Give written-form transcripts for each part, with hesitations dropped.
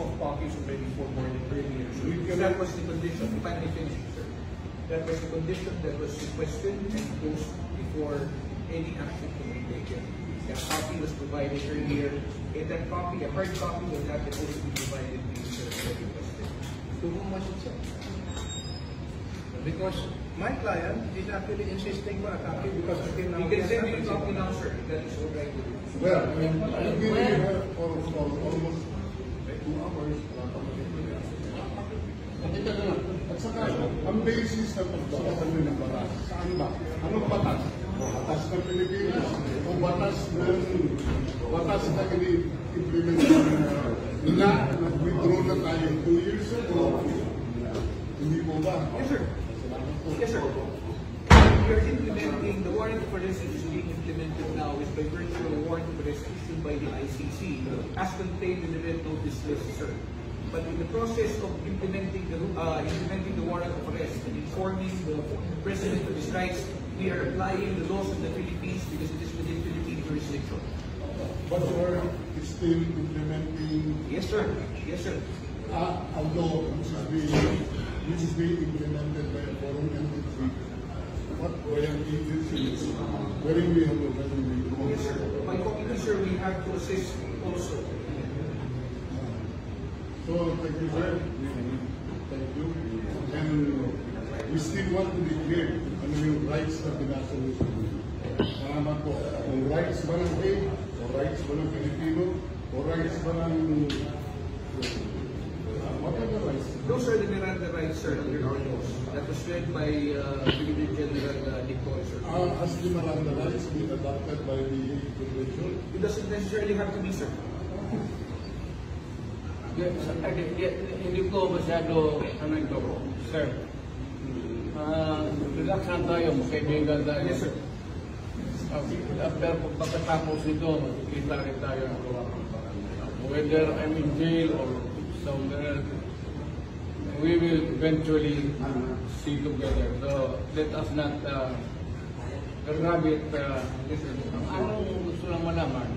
soft copies already for more than 30 years. So that was the condition, if I may finish, sir. That was the condition that was requested and imposed before any action can be taken. That copy was provided earlier, and that copy, a hard copy, was not supposed to be provided to you, sir, as requested. To whom was it sent? Because my client is actually insisting for a copy because again now You can send me a copy now, sir, if that is all right with you. Well, I've been here for almost 2 hours. At saka, ang basis ng pagbabasan ng batas, saan ba? Anong batas? Batas ng Pilipinas o batas na ini-implement na nag-withdraw na tayo 2 years ago? Hindi mo ba? Yes, sir. Yes, sir. We are implementing, the warrant of arrest is being implemented now is by virtue of a warrant of arrest issued by the ICC as contained in the red notice list, sir. But in the process of implementing the warrant of arrest and informing the President of his rights, we are applying the laws of the Philippines because it is within Philippine jurisdiction. But you are still implementing. Yes, sir. Yes, sir. Although this is being implemented by a foreign entity, what foreign agency is wherein we have already been. Yes, sir. By copy, sir, we have to assist also. So, thank you, sir. Thank you. And we still want to be clear ano yung rights na binasa niyo sa Pilipinas. Salamat po. Kung rights ba ng Hague, o rights ba ng Pilipino, o rights ba ng what are the rights? Those are the Miranda rights, sir, under our laws. That was read by Brigadier General Dictoy, sir. As the Miranda rights being adopted by the Convention? It doesn't necessarily have to be, sir. Hindi ko masyado ito po, sir. Relax lang tayo, magkaibigan tayo. Yes, sir. Pero pagkatapos nito, makikita rin tayo ng whether I'm in jail or somewhere else, we will eventually see together. So let us not grab it. Anong gusto lang malaman?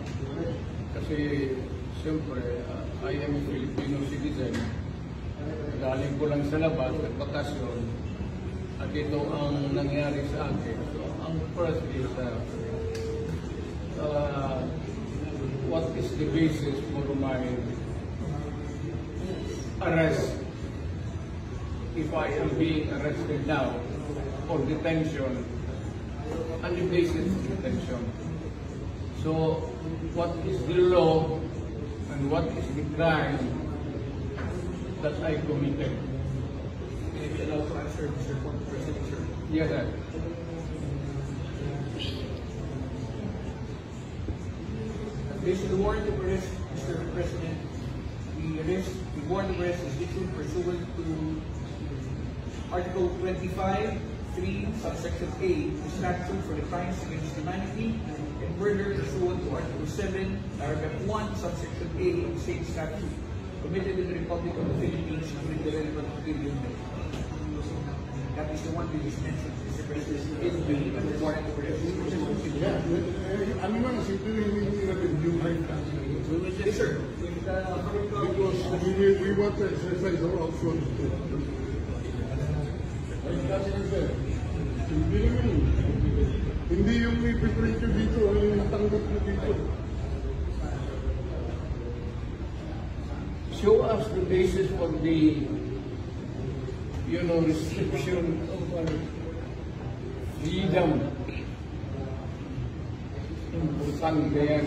Kasi siyempre, I am a Filipino citizen. Galing ko lang sa labas at bakasyon. At ito ang nangyari sa akin. So, ang first is, what is the basis for my arrest? If I am being arrested now for detention, and the basis of detention. So, what is the law and what is the crime that I committed? Can you allow to answer, Mr. President, sir? Yes, sir. Based on the warrant of arrest, Mr. President, the warrant of arrest is issued pursuant to Article 25, 3, subsection A, the statute for the crimes against humanity, and murder pursuant to Article 7, paragraph 1, subsection A of the same statute, committed in the Republic of the Philippines during the relevant period. That is the one we just mentioned, Mr. President, in the warrant of arrest. Yeah. Ano man, simple hindi natin yung right. Yes, sir. Because we want to exercise our options. Hindi yung ipiprint nyo dito, yung natanggap nyo dito. Show us the basis for the, restriction of freedom. Importante yan.